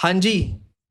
हाँ जी,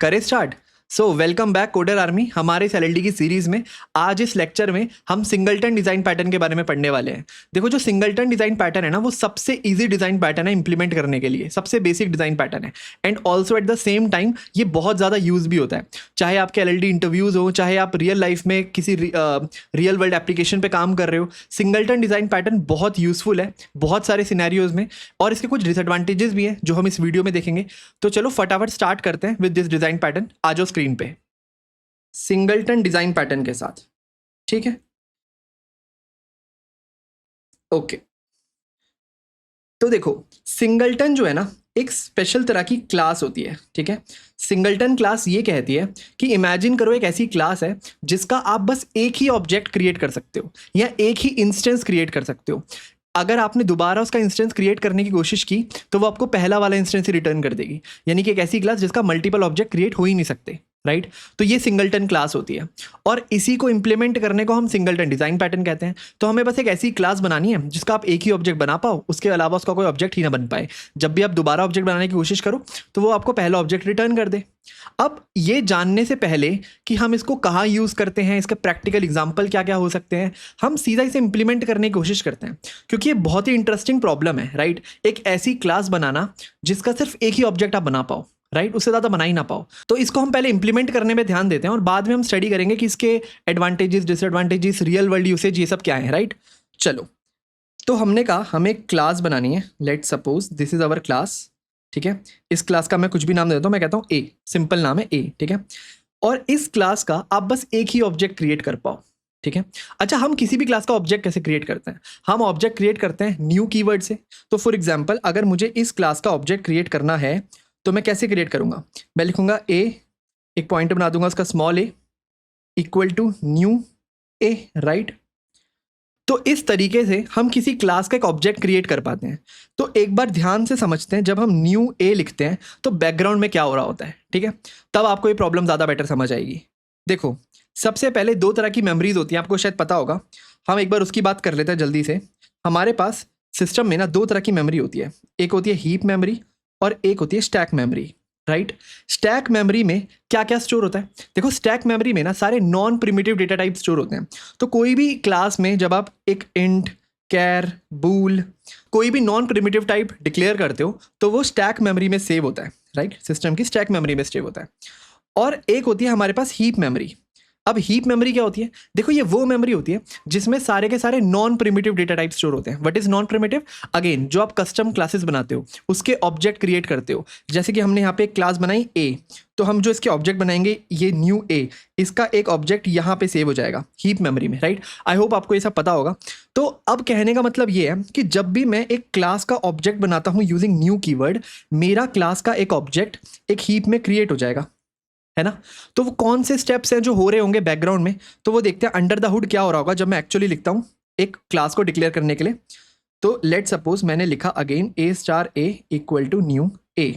करे start. So welcome back coder army. हमारे इस एलएलडी की सीरीज में आज इस लेक्चर में हम सिंगलटन डिजाइन पैटर्न के बारे में पढ़ने वाले हैं। देखो, जो सिंगलटन डिजाइन पैटर्न है ना, वो सबसे इजी डिजाइन पैटर्न है इंप्लीमेंट करने के लिए, सबसे बेसिक डिजाइन पैटर्न है and also at the same time ये बहुत ज़्यादा यूज भी होता है। चाहे आपके एलएलडी इंटरव्यूज हो, चाहे आप रियल लाइफ में किसी रियल वर्ल्ड एप्लीकेशन पे काम कर रहे हो, सिंगलटन डिजाइन पैटर्न बहुत यूजफुल है बहुत सारे सिनेरियोज में। और इसके कुछ डिसएडवांटेजेस भी हैं जो हम इस वीडियो में देखेंगे। तो चलो फटाफट स्टार्ट करते हैं विद दिस डिजाइन पैटर्न। आ जाओ स्क्रीन पे सिंगलटन डिजाइन पैटर्न के साथ, ठीक है। ओके, तो देखो, सिंगलटन जो है ना, एक स्पेशल तरह की क्लास होती है, ठीक है। सिंगलटन क्लास ये कहती है कि इमेजिन करो एक ऐसी क्लास है जिसका आप बस एक ही ऑब्जेक्ट क्रिएट कर सकते हो या एक ही इंस्टेंस क्रिएट कर सकते हो। अगर आपने दोबारा उसका इंस्टेंस क्रिएट करने की कोशिश की तो वो आपको पहला वाला इंस्टेंस ही रिटर्न कर देगी, यानी कि एक ऐसी क्लास जिसका मल्टीपल ऑब्जेक्ट क्रिएट हो ही नहीं सकते, राइट। तो ये सिंगलटन क्लास होती है और इसी को इंप्लीमेंट करने को हम सिंगलटन डिजाइन पैटर्न कहते हैं। तो हमें बस एक ऐसी क्लास बनानी है जिसका आप एक ही ऑब्जेक्ट बना पाओ, उसके अलावा उसका कोई ऑब्जेक्ट ही ना बन पाए। जब भी आप दोबारा ऑब्जेक्ट बनाने की कोशिश करो तो वो आपको पहला ऑब्जेक्ट रिटर्न कर दे। अब ये जानने से पहले कि हम इसको कहाँ यूज़ करते हैं, इसका प्रैक्टिकल एग्जाम्पल क्या क्या हो सकते हैं, हम सीधा इसे इंप्लीमेंट करने की कोशिश करते हैं, क्योंकि ये बहुत ही इंटरेस्टिंग प्रॉब्लम है, राइट। एक ऐसी क्लास बनाना जिसका सिर्फ एक ही ऑब्जेक्ट आप बना पाओ, राइट, उससे ज़्यादा बना ही ना पाओ। तो इसको हम पहले इंप्लीमेंट करने में ध्यान देते हैं और बाद में हम स्टडी करेंगे कि इसके advantages, disadvantages, real world usage, ये सब क्या है, राइट। चलो, तो हमने कहा हमें एक क्लास बनानी है। Let suppose this is our class, ठीक है। इस क्लास का मैं कुछ भी नाम दे देता हूँ, मैं कहता हूँ ए, सिंपल नाम है ए, ठीक है। और इस क्लास का आप बस एक ही ऑब्जेक्ट क्रिएट कर पाओ, ठीक है। अच्छा, हम किसी भी क्लास का ऑब्जेक्ट कैसे क्रिएट करते हैं? हम ऑब्जेक्ट क्रिएट करते हैं न्यू कीवर्ड से। तो फॉर एग्जांपल, अगर मुझे इस क्लास का ऑब्जेक्ट क्रिएट करना है तो मैं कैसे क्रिएट करूंगा? मैं लिखूंगा ए, एक पॉइंटर बना दूंगा उसका small a, equal to new a, right. तो इस तरीके से हम किसी क्लास का एक ऑब्जेक्ट क्रिएट कर पाते हैं। तो एक बार ध्यान से समझते हैं, जब हम न्यू ए लिखते हैं तो बैकग्राउंड में क्या हो रहा होता है, ठीक है। तब आपको ये प्रॉब्लम ज़्यादा बेटर समझ आएगी। देखो, सबसे पहले दो तरह की मेमोरीज होती हैं, आपको शायद पता होगा। हम एक बार उसकी बात कर लेते हैं जल्दी से। हमारे पास सिस्टम में ना दो तरह की मेमोरी होती है, एक होती है हीप मेमोरी और एक होती है stack memory, right. Stack memory में क्या क्या स्टोर होता है? देखो, स्टैक मेमोरी में ना सारे non primitive data type store होते हैं। तो कोई भी क्लास में जब आप एक इंट, कैर, बूल, कोई भी नॉन प्रिमिटिव टाइप डिक्लेयर करते हो तो वो स्टैक मेमोरी में सेव होता है, राइट। सिस्टम की स्टैक मेमोरी में सेव होता है। और एक होती है हमारे पास हीप मेमोरी। अब हीप मेमोरी क्या होती है? देखो, ये वो मेमोरी होती है जिसमें सारे के सारे non primitive data type store होते हैं। What is non primitive? Again, जो आप कस्टम क्लासेस बनाते हो उसके ऑब्जेक्ट क्रिएट करते हो। जैसे कि हमने यहाँ पे एक क्लास बनाई ए, तो हम जो इसके ऑब्जेक्ट बनाएंगे ये न्यू ए, इसका एक ऑब्जेक्ट यहाँ पे सेव हो जाएगा हीप मेमोरी में, राइट। आई होप आपको ये सब पता होगा। तो अब कहने का मतलब ये है कि जब भी मैं एक क्लास का ऑब्जेक्ट बनाता हूँ यूजिंग न्यू कीवर्ड, मेरा क्लास का एक ऑब्जेक्ट एक हीप में क्रिएट हो जाएगा, है ना। तो वो कौन से स्टेप्स हैं जो हो रहे होंगे बैकग्राउंड में, तो वो देखते हैं अंडर द हुड क्या हो रहा होगा जब मैं एक्चुअली लिखता हूँ एक क्लास को डिक्लेयर करने के लिए। तो लेट सपोज मैंने लिखा again A star A equal to new A.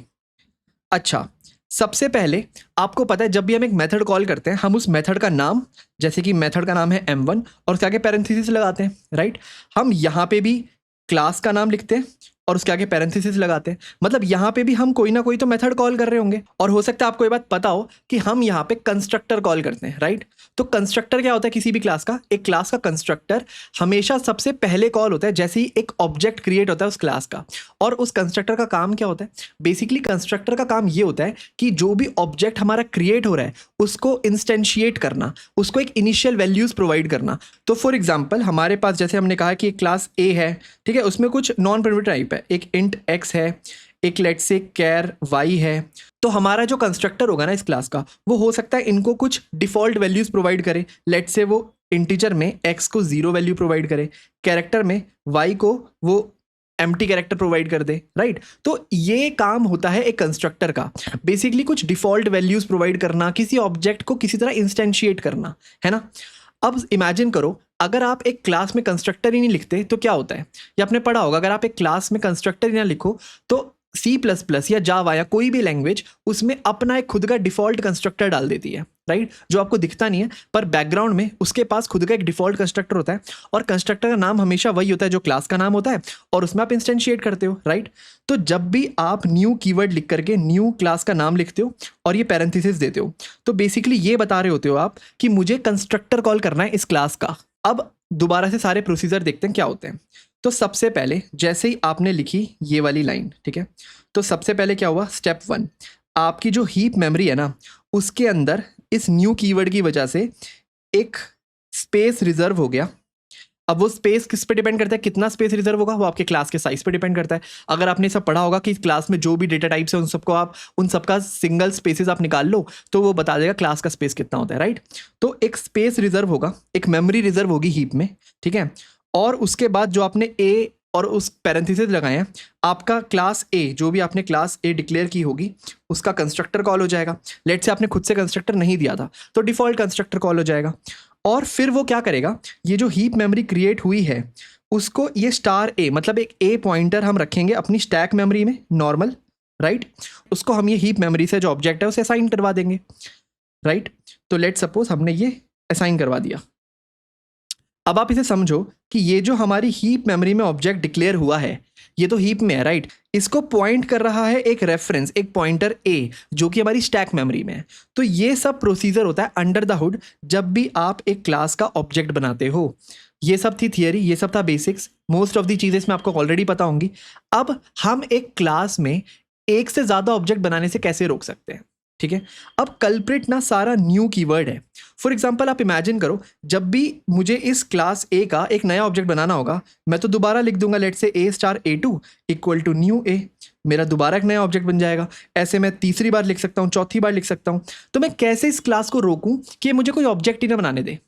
अच्छा, सबसे पहले आपको पता है जब भी हम एक मेथड कॉल करते हैं, हम उस मेथड का नाम, जैसे कि मेथड का नाम है m1 और उसके आगे पैरेंथेसिस लगाते हैं, राइट। हम यहाँ पे भी क्लास का नाम लिखते हैं और उसके आगे पैरेंथेसिस लगाते हैं। मतलब यहाँ पे भी हम कोई ना कोई तो मेथड कॉल कर रहे होंगे। और हो सकता है आपको ये बात पता हो कि हम यहाँ पे कंस्ट्रक्टर कॉल करते हैं, राइट। तो कंस्ट्रक्टर क्या होता है किसी भी क्लास का? एक क्लास का कंस्ट्रक्टर हमेशा सबसे पहले कॉल होता है जैसे ही एक ऑब्जेक्ट क्रिएट होता है उस क्लास का। और उस कंस्ट्रक्टर का काम क्या होता है? बेसिकली कंस्ट्रक्टर का काम ये होता है कि जो भी ऑब्जेक्ट हमारा क्रिएट हो रहा है उसको इंस्टेंशिएट करना, उसको एक इनिशियल वैल्यूज प्रोवाइड करना। तो फॉर एग्जाम्पल, हमारे पास जैसे हमने कहा कि एक क्लास ए है, ठीक है, उसमें कुछ नॉन प्रिमिटिव टाइप है, एक इंट x है, एक लेट से कैर y है। तो हमारा जो कंस्ट्रक्टर होगा ना इस क्लास का, वो हो सकता है इनको कुछ डिफॉल्ट वैल्यूज प्रोवाइड करे। लेट से वो इंटीजर में x को 0 वैल्यू प्रोवाइड करे, कैरेक्टर में y को वो एम्प्टी कैरेक्टर प्रोवाइड कर दे, राइट। तो ये काम होता है एक कंस्ट्रक्टर का, बेसिकली कुछ डिफॉल्ट वैल्यूज प्रोवाइड करना, किसी ऑब्जेक्ट को किसी तरह इंस्टेंशिएट करना, है ना। अब इमेजिन करो, अगर आप एक क्लास में कंस्ट्रक्टर ही नहीं लिखते तो क्या होता है? ये आपने पढ़ा होगा, अगर आप एक क्लास में कंस्ट्रक्टर ही ना लिखो तो C++ या जावा या कोई भी लैंग्वेज उसमें अपना एक खुद का डिफॉल्ट कंस्ट्रक्टर डाल देती है, राइट, जो आपको दिखता नहीं है पर बैकग्राउंड में उसके पास खुद का एक डिफॉल्ट कंस्ट्रक्टर होता है और कंस्ट्रक्टर का नाम हमेशा वही होता है जो क्लास का नाम होता है और उसमें आप इंस्टेंशिएट करते हो, राइट। तो जब भी आप न्यू कीवर्ड लिख करके न्यू क्लास का नाम लिखते हो और ये पैरेंथेसिस देते हो तो बेसिकली ये बता रहे होते हो आप कि मुझे कंस्ट्रक्टर कॉल करना है इस क्लास का। अब दोबारा से सारे प्रोसीजर देखते हैं क्या होते हैं। तो सबसे पहले जैसे ही आपने लिखी ये वाली लाइन, ठीक है, तो सबसे पहले क्या हुआ, स्टेप 1, आपकी जो हीप मेमोरी है ना उसके अंदर इस न्यू कीवर्ड की वजह से एक स्पेस रिजर्व हो गया। अब वो स्पेस किस पे डिपेंड करता है, कितना स्पेस रिजर्व होगा, वो आपके क्लास के साइज पे डिपेंड करता है। अगर आपने सब पढ़ा होगा कि क्लास में जो भी डेटा टाइप्स है उन सबको आप उन सबका सिंगल स्पेसेस आप निकाल लो तो वो बता देगा क्लास का स्पेस कितना होता है, राइट। तो एक स्पेस रिजर्व होगा, एक मेमोरी रिजर्व होगी हीप में, ठीक है। और उसके बाद जो आपने ए और उस पैरेंथेसिस लगाए हैं, आपका क्लास ए, जो भी आपने क्लास ए डिक्लेयर की होगी उसका कंस्ट्रक्टर कॉल हो जाएगा। लेट से आपने खुद से कंस्ट्रक्टर नहीं दिया था तो डिफॉल्ट कंस्ट्रक्टर कॉल हो जाएगा। और फिर वो क्या करेगा, ये जो हीप मेमोरी क्रिएट हुई है उसको ये स्टार ए मतलब एक ए पॉइंटर हम रखेंगे अपनी स्टैक मेमोरी में नॉर्मल, राइट। उसको हम ये हीप मेमोरी से जो ऑब्जेक्ट है उसे असाइन करवा देंगे, राइट। तो लेट सपोज हमने ये असाइन करवा दिया। अब आप इसे समझो कि ये जो हमारी हीप मेमोरी में ऑब्जेक्ट डिक्लेयर हुआ है ये तो हीप में है, राइट। इसको पॉइंट कर रहा है एक रेफरेंस, एक पॉइंटर ए जो कि हमारी स्टैक मेमोरी में है। तो ये सब प्रोसीजर होता है अंडर द हुड जब भी आप एक क्लास का ऑब्जेक्ट बनाते हो। ये सब थी थियरी, ये सब था बेसिक्स, मोस्ट ऑफ दी चीज़ें इसमें आपको ऑलरेडी पता होंगी। अब हम एक क्लास में एक से ज़्यादा ऑब्जेक्ट बनाने से कैसे रोक सकते हैं, ठीक है। अब कल्प्रिट ना सारा न्यू कीवर्ड है। फॉर एग्जांपल आप इमेजिन करो जब भी मुझे इस क्लास ए का एक नया ऑब्जेक्ट बनाना होगा मैं तो दोबारा लिख दूंगा let say a star a2 equal to new a, मेरा दोबारा एक नया ऑब्जेक्ट बन जाएगा। ऐसे मैं तीसरी बार लिख सकता हूँ, चौथी बार लिख सकता हूँ। तो मैं कैसे इस क्लास को रोकूं कि मुझे कोई ऑब्जेक्ट ही ना बनाने दे,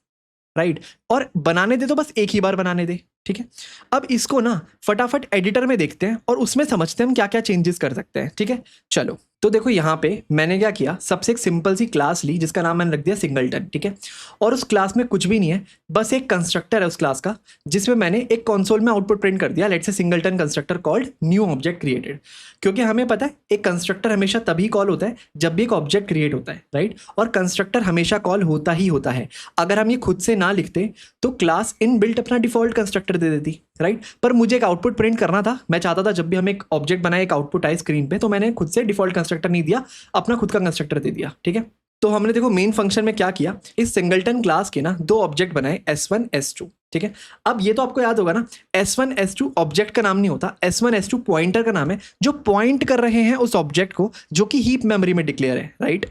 राइट। और बनाने दे तो बस एक ही बार बनाने दे, ठीक है। अब इसको ना फटाफट एडिटर में देखते हैं और उसमें समझते हैं हम क्या क्या चेंजेस कर सकते हैं, ठीक है। चलो तो देखो यहाँ पे मैंने क्या किया, सबसे एक सिंपल सी क्लास ली जिसका नाम मैंने रख दिया सिंगलटन, ठीक है। और उस क्लास में कुछ भी नहीं है, बस एक कंस्ट्रक्टर है उस क्लास का जिसमें मैंने एक कंसोल में आउटपुट प्रिंट कर दिया, let's say singleton constructor called new object created. क्योंकि हमें पता है एक कंस्ट्रक्टर हमेशा तभी कॉल होता है जब भी एक ऑब्जेक्ट क्रिएट होता है, राइट। और कंस्ट्रक्टर हमेशा कॉल होता ही होता है। अगर हम ये खुद से ना लिखते तो क्लास इन बिल्ट अपना डिफॉल्ट कंस्ट्रक्टर दे देती, राइट। पर मुझे एक आउटपुट प्रिंट करना था, मैं चाहता था जब भी हम एक ऑब्जेक्ट बनाए एक आउटपुट आए स्क्रीन पे, तो मैंने खुद से डिफॉल्ट कंस्ट्रक्टर नहीं दिया, अपना खुद का कंस्ट्रक्टर दे दिया, ठीक है। तो हमने देखो मेन फंक्शन में क्या किया, इस सिंगलटन क्लास के ना दो ऑब्जेक्ट बनाए S1 S2, ठीक है। अब ये तो आपको याद होगा ना, S1 S2 ऑब्जेक्ट का नाम नहीं होता, S1 S2 पॉइंटर का नाम है जो पॉइंट कर रहे हैं उस ऑब्जेक्ट को जो कि हीप मेमोरी में डिक्लेयर है, राइट।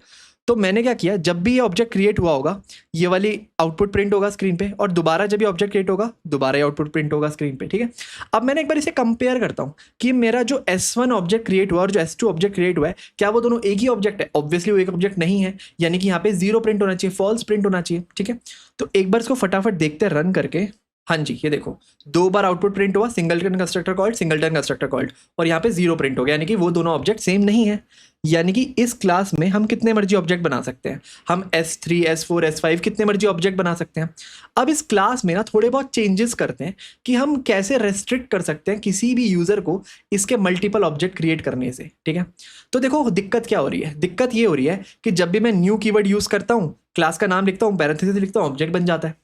तो मैंने क्या किया, जब भी ये ऑब्जेक्ट क्रिएट हुआ होगा ये वाली आउटपुट प्रिंट होगा स्क्रीन पे, और दोबारा जब ये ऑब्जेक्ट क्रिएट होगा दोबारा ये आउटपुट प्रिंट होगा स्क्रीन पे, ठीक है। अब मैंने एक बार इसे कंपेयर करता हूँ कि मेरा जो S1 ऑब्जेक्ट क्रिएट हुआ और जो S2 ऑब्जेक्ट क्रिएट हुआ है क्या वो दोनों एक ही ऑब्जेक्ट है। ऑब्वियसली वो एक ऑब्जेक्ट नहीं है, यानी कि यहाँ पे 0 प्रिंट होना चाहिए, फॉल्स प्रिंट होना चाहिए, ठीक है। तो एक बार इसको फटाफट देखते हैं रन करके। हाँ जी, ये देखो दो बार आउटपुट प्रिंट हुआ, singleton constructor called, singleton constructor called, और यहाँ पे 0 प्रिंट हो गया, यानी कि वो दोनों ऑब्जेक्ट सेम नहीं है। यानी कि इस क्लास में हम कितने मर्जी ऑब्जेक्ट बना सकते हैं, हम S3 S4 S5 कितने मर्जी ऑब्जेक्ट बना सकते हैं। अब इस क्लास में ना थोड़े बहुत चेंजेस करते हैं कि हम कैसे रेस्ट्रिक्ट कर सकते हैं किसी भी यूजर को इसके मल्टीपल ऑब्जेक्ट क्रिएट करने से, ठीक है। तो देखो दिक्कत क्या हो रही है, दिक्कत ये हो रही है कि जब भी मैं न्यू कीवर्ड यूज करता हूँ, क्लास का नाम लिखता हूँ, पैरेंथेसिस लिखता हूँ, ऑब्जेक्ट बन जाता है।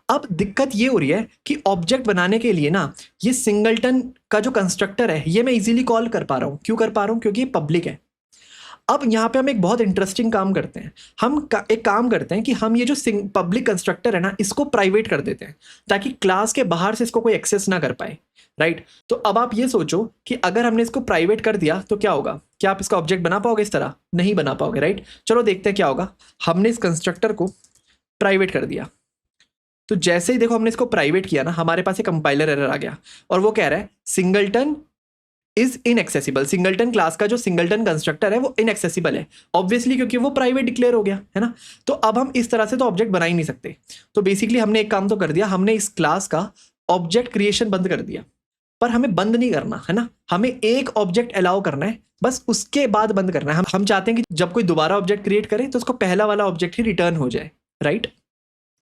अब दिक्कत ये हो रही है कि ऑब्जेक्ट बनाने के लिए ना ये सिंगलटन का जो कंस्ट्रक्टर है ये मैं इजीली कॉल कर पा रहा हूँ। क्यों कर पा रहा हूँ, क्योंकि ये पब्लिक है। अब यहाँ पे हम एक बहुत इंटरेस्टिंग काम करते हैं, एक काम करते हैं कि हम ये जो पब्लिक कंस्ट्रक्टर है ना इसको प्राइवेट कर देते हैं ताकि क्लास के बाहर से इसको कोई एक्सेस ना कर पाए, राइट। तो अब आप ये सोचो कि अगर हमने इसको प्राइवेट कर दिया तो क्या होगा, क्या आप इसका ऑब्जेक्ट बना पाओगे इस तरह, नहीं बना पाओगे, राइट। चलो देखते हैं क्या होगा। हमने इस कंस्ट्रक्टर को प्राइवेट कर दिया, तो जैसे ही देखो हमने इसको प्राइवेट किया ना हमारे पास एक कंपाइलर एरर आ गया और वो कह रहा है singleton is inaccessible. Singleton class का जो सिंगलटन कंस्ट्रक्टर है वो इनएक्सेसिबल है, ऑब्वियसली क्योंकि वो प्राइवेट डिक्लेयर हो गया है ना। तो अब हम इस तरह से तो ऑब्जेक्ट बना ही नहीं सकते। तो बेसिकली हमने एक काम तो कर दिया, हमने इस क्लास का ऑब्जेक्ट क्रिएशन बंद कर दिया। पर हमें बंद नहीं करना है ना, हमें एक ऑब्जेक्ट अलाउ करना है, बस उसके बाद बंद करना है। हम चाहते हैं कि जब कोई दोबारा ऑब्जेक्ट क्रिएट करे तो उसको पहला वाला ऑब्जेक्ट ही रिटर्न हो जाए, राइट।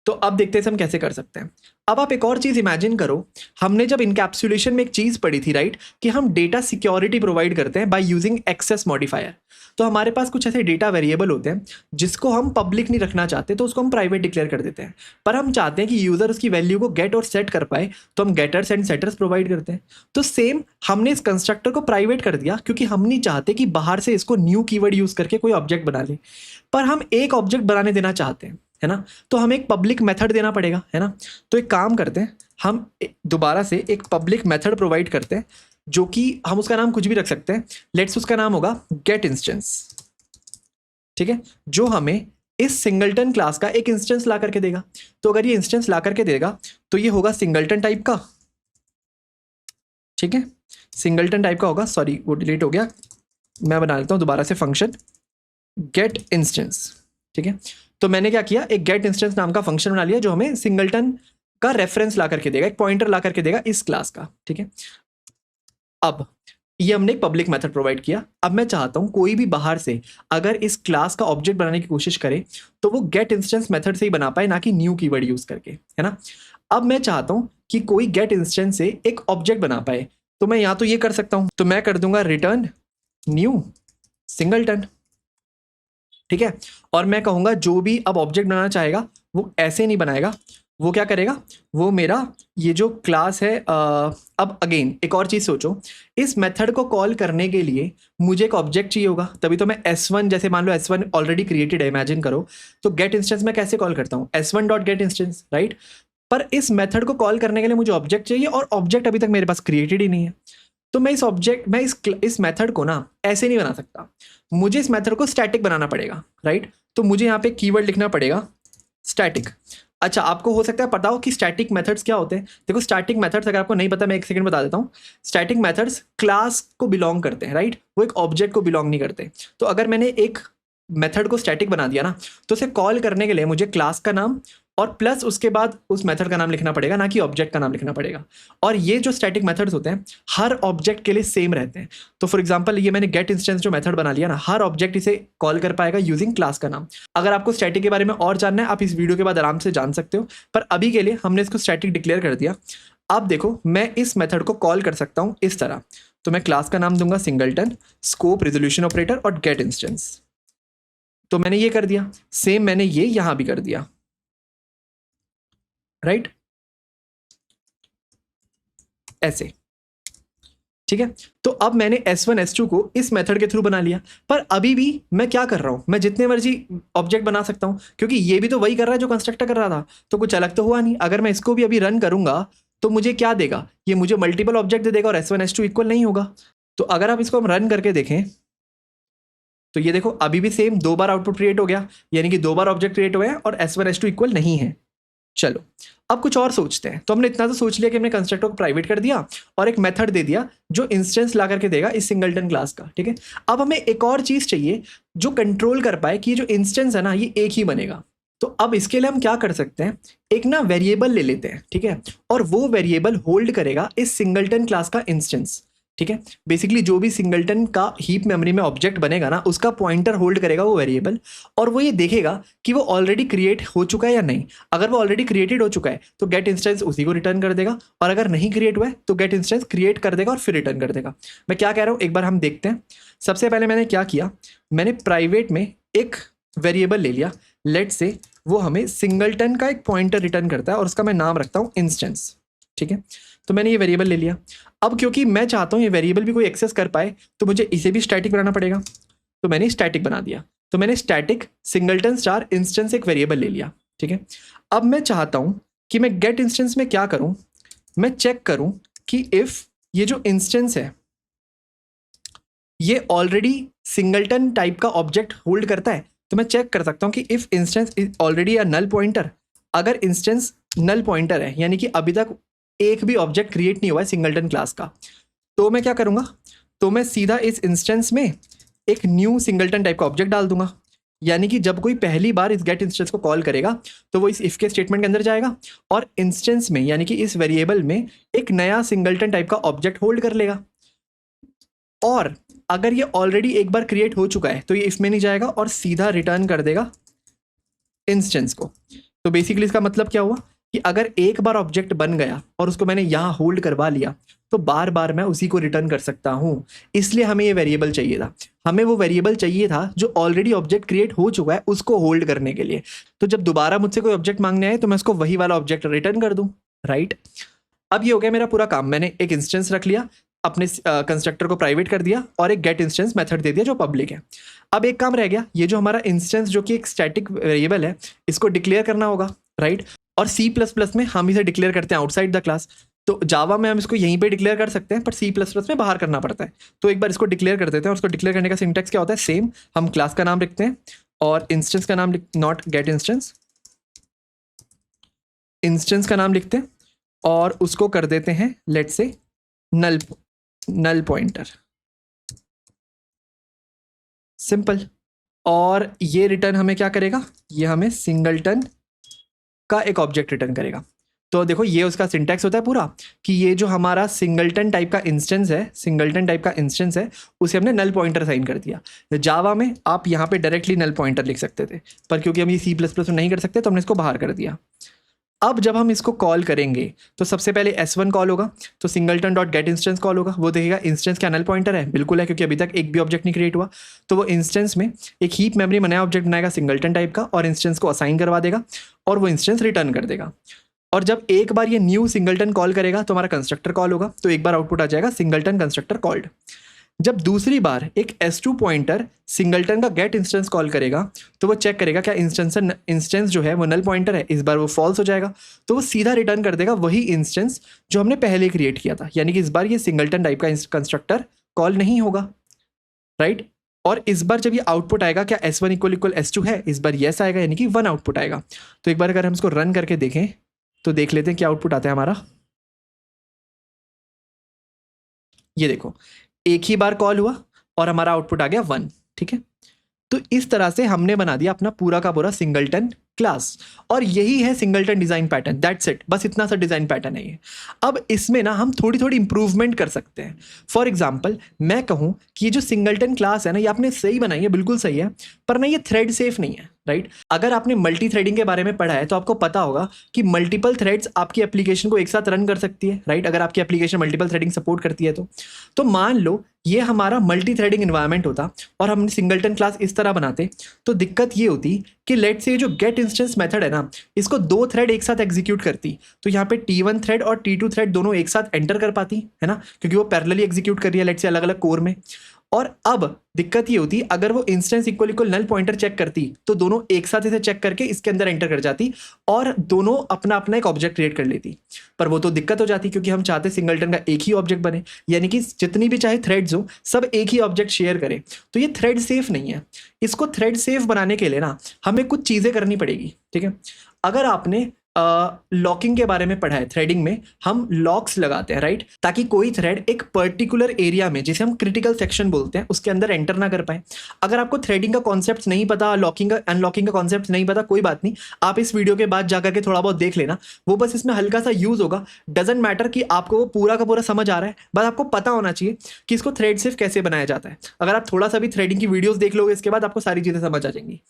तो अब देखते हैं हम कैसे कर सकते हैं। अब आप एक और चीज इमेजिन करो, हमने जब इनकैप्सुलेशन में एक चीज पढ़ी थी राइट, कि हम डेटा सिक्योरिटी प्रोवाइड करते हैं बाय यूजिंग एक्सेस मॉडिफायर। तो हमारे पास कुछ ऐसे डेटा वेरिएबल होते हैं जिसको हम पब्लिक नहीं रखना चाहते, तो उसको हम प्राइवेट डिक्लेयर कर देते हैं। पर हम चाहते हैं कि यूजर उसकी वैल्यू को गेट और सेट कर पाए, तो हम गेटर्स एंड सेटर्स प्रोवाइड करते हैं। तो सेम हमने इस कंस्ट्रक्टर को प्राइवेट कर दिया, क्योंकि हम नहीं चाहते कि बाहर से इसको न्यू कीवर्ड यूज करके कोई ऑब्जेक्ट बना ले। पर हम एक ऑब्जेक्ट बनाने देना चाहते हैं, है ना, तो हमें एक पब्लिक मेथड देना पड़ेगा, है ना। तो एक काम करते हैं, हम दोबारा से एक पब्लिक मेथड प्रोवाइड करते हैं, जो कि हम उसका नाम कुछ भी रख सकते हैं। लेट्स उसका नाम होगा गेट इंस्टेंस, ठीक है, जो हमें इस सिंगलटन क्लास का एक इंस्टेंस ला करके देगा। तो अगर ये इंस्टेंस ला करके देगा तो ये होगा सिंगलटन टाइप का, ठीक है, सिंगलटन टाइप का होगा। सॉरी वो डिलीट हो गया, मैं बना लेता हूं दोबारा से फंक्शन गेट इंस्टेंस, ठीक है। तो मैंने क्या किया, एक गेट इंस्टेंस नाम का फंक्शन बना लिया जो हमें सिंगलटन का रेफरेंस ला करके देगा, एक पॉइंटर ला करके देगा इस क्लास का, ठीक है। अब ये हमने एक पब्लिक मेथड प्रोवाइड किया। अब मैं चाहता हूं कोई भी बाहर से अगर इस क्लास का ऑब्जेक्ट बनाने की कोशिश करे तो वो गेट इंस्टेंस मेथड से ही बना पाए, ना कि न्यू कीवर्ड यूज करके, है ना। अब मैं चाहता हूं कि कोई गेट इंस्टेंस से एक ऑब्जेक्ट बना पाए, तो मैं या तो ये कर सकता हूं, तो मैं कर दूंगा रिटर्न न्यू सिंगलटन, ठीक है। और मैं कहूंगा जो भी अब ऑब्जेक्ट बनाना चाहेगा वो ऐसे नहीं बनाएगा, वो क्या करेगा, वो मेरा ये जो क्लास है अब अगेन एक और चीज़ सोचो, इस मेथड को कॉल करने के लिए मुझे एक ऑब्जेक्ट चाहिए होगा, तभी तो मैं S1, जैसे मान लो S1 ऑलरेडी क्रिएटेड है, इमेजिन करो, तो गेट इंस्टेंस मैं कैसे कॉल करता हूँ, S1 dot gate instance, right. पर इस मेथड को कॉल करने के लिए मुझे ऑब्जेक्ट चाहिए, और ऑब्जेक्ट अभी तक मेरे पास क्रिएटेड ही नहीं है। तो मैं इस मेथड को ना ऐसे नहीं बना सकता, मुझे इस मेथड को स्टैटिक बनाना पड़ेगा, राइट। तो मुझे यहाँ पे कीवर्ड लिखना पड़ेगा स्टैटिक। अच्छा, आपको हो सकता है पता हो कि स्टैटिक मेथड्स क्या होते हैं। देखो स्टैटिक मेथड्स अगर आपको नहीं पता, मैं एक सेकंड बता देता हूँ। स्टैटिक मेथड्स क्लास को बिलोंग करते हैं, राइट, वो एक ऑब्जेक्ट को बिलोंग नहीं करते। तो अगर मैंने एक मेथड को स्टैटिक बना दिया ना, तो उसे कॉल करने के लिए मुझे क्लास का नाम और प्लस उसके बाद उस मेथड का नाम लिखना पड़ेगा, ना कि ऑब्जेक्ट का नाम लिखना पड़ेगा। और ये जो स्टैटिक मेथड्स होते हैं हर ऑब्जेक्ट के लिए सेम रहते हैं। तो फॉर एग्जांपल ये मैंने गेट इंस्टेंस जो मेथड बना लिया ना, हर ऑब्जेक्ट इसे कॉल कर पाएगा यूजिंग क्लास का नाम। अगर आपको स्टैटिक के बारे में और जानना है, आप इस वीडियो के बाद आराम से जान सकते हो, पर अभी के लिए हमने इसको स्टैटिक डिक्लेयर कर दिया। अब देखो मैं इस मेथड को कॉल कर सकता हूँ इस तरह, तो मैं क्लास का नाम दूंगा सिंगलटन, स्कोप, रेजोल्यूशन ऑपरेटर और गेट इंस्टेंस। तो मैंने ये कर दिया, सेम मैंने ये यहां भी कर दिया, राइट, ऐसे, ठीक है। तो अब मैंने S1 S2 को इस मेथड के थ्रू बना लिया। पर अभी भी मैं क्या कर रहा हूं, मैं जितने मर्जी ऑब्जेक्ट बना सकता हूं, क्योंकि ये भी तो वही कर रहा है जो कंस्ट्रक्टर कर रहा था, तो कुछ अलग तो हुआ नहीं। अगर मैं इसको भी अभी रन करूंगा तो मुझे क्या देगा, ये मुझे मल्टीपल ऑब्जेक्ट दे देगा और S1 S2 इक्वल नहीं होगा। तो अगर आप इसको हम रन करके देखें तो ये देखो अभी भी सेम 2 बार आउटपुट क्रिएट हो गया, यानी कि 2 बार ऑब्जेक्ट क्रिएट हुए हैं और S1 S2 इक्वल नहीं है। चलो अब कुछ और सोचते हैं। तो हमने इतना तो सोच लिया कि हमने कंस्ट्रक्टर को प्राइवेट कर दिया और एक मेथड दे दिया जो इंस्टेंस ला करके देगा इस सिंगलटन क्लास का, ठीक है। अब हमें एक और चीज चाहिए जो कंट्रोल कर पाए कि ये जो इंस्टेंस है ना ये एक ही बनेगा। तो अब इसके लिए हम क्या कर सकते हैं, एक ना वेरिएबल ले लेते हैं, ठीक है, और वो वेरिएबल होल्ड करेगा इस सिंगलटन क्लास का इंस्टेंस, ठीक है। बेसिकली जो भी सिंगलटन का हीप मेमोरी में ऑब्जेक्ट बनेगा ना, उसका पॉइंटर होल्ड करेगा वो वेरिएबल, और वो ये देखेगा कि वो ऑलरेडी क्रिएट हो चुका है या नहीं। अगर वो ऑलरेडी क्रिएटेड हो चुका है तो गेट इंस्टेंस उसी को रिटर्न कर देगा, और अगर नहीं क्रिएट हुआ है तो गेट इंस्टेंस क्रिएट कर देगा और फिर रिटर्न कर देगा। मैं क्या कह रहा हूँ एक बार हम देखते हैं। सबसे पहले मैंने क्या किया, मैंने प्राइवेट में एक वेरिएबल ले लिया, लेट से वो हमें सिंगलटन का एक पॉइंटर रिटर्न करता है और उसका मैं नाम रखता हूँ इंस्टेंस, ठीक है। तो मैंने ये वेरिएबल ले लिया। अब क्योंकि मैं चाहता हूं ये वेरिएबल भी कोई एक्सेस कर पाए तो मुझे इसे भी स्टैटिक बनाना पड़ेगा, तो मैंने स्टैटिक बना दिया। तो मैंने स्टैटिक सिंगलटन स्टार इंस्टेंस एक वेरिएबल ले लिया, ठीक है। अब मैं चाहता हूं कि मैं गेट इंस्टेंस में क्या करूं, मैं चेक करूं कि इफ ये जो इंस्टेंस है ये ऑलरेडी सिंगलटन टाइप का ऑब्जेक्ट होल्ड करता है। तो मैं चेक कर सकता हूं कि if instance is already a null pointer, अगर इंस्टेंस नल पॉइंटर है यानी कि अभी तक एक भी ऑब्जेक्ट क्रिएट नहीं हुआ है सिंगलटन क्लास का, तो मैं क्या करूंगा, तो मैं सीधा इस इंस्टेंस में एक न्यू सिंगलटन टाइप का ऑब्जेक्ट डाल दूंगा। यानी कि जब कोई पहली बार इस गेट इंस्टेंस को कॉल करेगा तो वो इस इफ के स्टेटमेंट के अंदर जाएगा और इंस्टेंस में यानी कि इस वेरिएबल में एक नया सिंगलटन टाइप का ऑब्जेक्ट होल्ड कर लेगा। और अगर ये ऑलरेडी एक बार क्रिएट हो चुका है तो ये इफ में नहीं जाएगा और सीधा रिटर्न कर देगा इंस्टेंस को। तो बेसिकली इसका मतलब क्या हुआ कि अगर एक बार ऑब्जेक्ट बन गया और उसको मैंने यहाँ होल्ड करवा लिया तो बार बार मैं उसी को रिटर्न कर सकता हूँ। इसलिए हमें ये वेरिएबल चाहिए था, हमें वो वेरिएबल चाहिए था जो ऑलरेडी ऑब्जेक्ट क्रिएट हो चुका है उसको होल्ड करने के लिए। तो जब दोबारा मुझसे कोई ऑब्जेक्ट मांगने आए तो मैं उसको वही वाला ऑब्जेक्ट रिटर्न कर दूँ, राइट। अब ये हो गया मेरा पूरा काम। मैंने एक इंस्टेंस रख लिया, अपने कंस्ट्रक्टर को प्राइवेट कर दिया और एक गेट इंस्टेंस मेथड दे दिया जो पब्लिक है। अब एक काम रह गया, ये जो हमारा इंस्टेंस जो कि एक स्टैटिक वेरिएबल है इसको डिक्लेयर करना होगा, राइट। और C++ में हम इसे डिक्लेयर करते हैं आउटसाइड द क्लास। तो जावा में हम इसको यहीं पे डिक्लेयर कर सकते हैं, पर C++ में बाहर करना पड़ता है। तो एक बार इसको डिक्लेयर कर देते हैं और उसको डिक्लेयर करने का सिंटैक्स क्या होता है, सेम, हम क्लास का नाम लिखते हैं और इंस्टेंस का नाम नॉट गेट इंस्टेंस, इंस्टेंस का नाम लिखते हैं और उसको कर देते हैं let's say null pointer, simple. और ये रिटर्न हमें क्या करेगा, ये हमें सिंगलटन का एक ऑब्जेक्ट रिटर्न करेगा। तो देखो ये उसका सिंटैक्स होता है पूरा कि ये जो हमारा सिंगलटन टाइप का इंस्टेंस है, सिंगलटन टाइप का इंस्टेंस है, उसे हमने नल पॉइंटर असाइन कर दिया। जावा में आप यहाँ पे डायरेक्टली नल पॉइंटर लिख सकते थे, पर क्योंकि हम ये C++ में नहीं कर सकते तो हमने इसको बाहर कर दिया। अब जब हम इसको कॉल करेंगे तो सबसे पहले S1 कॉल होगा, तो singleton dot gate instance call होगा। वो देखेगा इंस्टेंस क्या नल पॉइंटर है, बिल्कुल है क्योंकि अभी तक एक भी ऑब्जेक्ट नहीं क्रिएट हुआ। तो वो इंस्टेंस में एक हीप मेमोरी में नया ऑब्जेक्ट बनाएगा सिंगलटन टाइप का और इंस्टेंस को असाइन करवा देगा और वो इंस्टेंस रिटर्न कर देगा। और जब एक बार ये न्यू सिंगलटन कॉल करेगा तो हमारा कंस्ट्रक्टर कॉल होगा, तो एक बार आउटपुट आ जाएगा सिंगलटन कंस्ट्रक्टर कॉल्ड। जब दूसरी बार एक S2 पॉइंटर सिंगलटन का गेट इंस्टेंस कॉल करेगा तो वो चेक करेगा क्या इंस्टेंस जो है वो नल पॉइंटर है, इस बार वो फॉल्स हो जाएगा तो वो सीधा रिटर्न कर देगा वही इंस्टेंस जो हमने पहले क्रिएट किया था। यानी कि इस बार ये सिंगलटन टाइप का कंस्ट्रक्टर कॉल नहीं होगा, राइट। और इस बार जब ये आउटपुट आएगा क्या S1 इक्वल S2 है, इस बार येस आएगा यानी कि 1 आउटपुट आएगा। तो एक बार अगर हम इसको रन करके देखें तो देख लेते हैं क्या आउटपुट आता है हमारा। ये देखो एक ही बार कॉल हुआ और हमारा आउटपुट आ गया 1, ठीक है। तो इस तरह से हमने बना दिया अपना पूरा का पूरा सिंगलटन क्लास और यही है singleton design pattern, that's it, बस इतना सा डिजाइन पैटर्न है ये। अब इसमें ना हम थोड़ी थोड़ी इंप्रूवमेंट कर सकते हैं। फॉर एग्जांपल मैं कहूं कि ये जो सिंगलटन क्लास है ना, ये आपने सही बनाई है, बिल्कुल सही है, पर ना ये थ्रेड सेफ नहीं है, राइट। अगर आपने मल्टी थ्रेडिंग के बारे में पढ़ा है तो आपको पता होगा कि मल्टीपल थ्रेड्स आपकी एप्लीकेशन को एक साथ रन कर सकती है, राइट। अगर आपकी एप्लीकेशन मल्टीपल थ्रेडिंग सपोर्ट करती है तो मान लो ये हमारा मल्टी थ्रेडिंग इन्वायरमेंट होता और हमने सिंगलटन क्लास इस तरह बनाते तो दिक्कत ये होती कि लेट से जो गेट इंस्टेंस मेथड है ना, इसको 2 थ्रेड एक साथ एग्जीक्यूट करती तो यहाँ पे T1 थ्रेड और T2 थ्रेड दोनों एक साथ एंटर कर पाती है ना, क्योंकि वो पैरेलली एग्जीक्यूट कर रही है लेट से अलग अलग कोर में। और अब दिक्कत ये होती अगर वो instance equal null pointer check करती तो दोनों एक साथ इसे चेक करके इसके अंदर एंटर कर जाती और दोनों अपना अपना एक ऑब्जेक्ट क्रिएट कर लेती। पर वो तो दिक्कत हो जाती क्योंकि हम चाहते सिंगलटन का एक ही ऑब्जेक्ट बने, यानी कि जितनी भी चाहे थ्रेड्स हो सब एक ही ऑब्जेक्ट शेयर करें। तो ये थ्रेड सेफ नहीं है। इसको थ्रेड सेफ बनाने के लिए ना हमें कुछ चीज़ें करनी पड़ेगी, ठीक है। अगर आपने लॉकिंग के बारे में पढ़ा है, थ्रेडिंग में हम लॉक्स लगाते हैं, राइट, ताकि कोई थ्रेड एक पर्टिकुलर एरिया में जिसे हम क्रिटिकल सेक्शन बोलते हैं उसके अंदर एंटर ना कर पाए। अगर आपको थ्रेडिंग का कॉन्सेप्ट नहीं पता, लॉकिंग का अनलॉकिंग का कॉन्सेप्ट नहीं पता, कोई बात नहीं, आप इस वीडियो के बाद जाकर के थोड़ा बहुत देख लेना, वो बस इसमें हल्का सा यूज होगा। डजंट मैटर कि आपको वो पूरा का पूरा समझ आ रहा है, बस आपको पता होना चाहिए कि इसको थ्रेड सेफ कैसे बनाया जाता है। अगर आप थोड़ा सा भी थ्रेडिंग की वीडियोस देख लोगे इसके बाद आपको सारी चीजें समझ आ जाएंगी।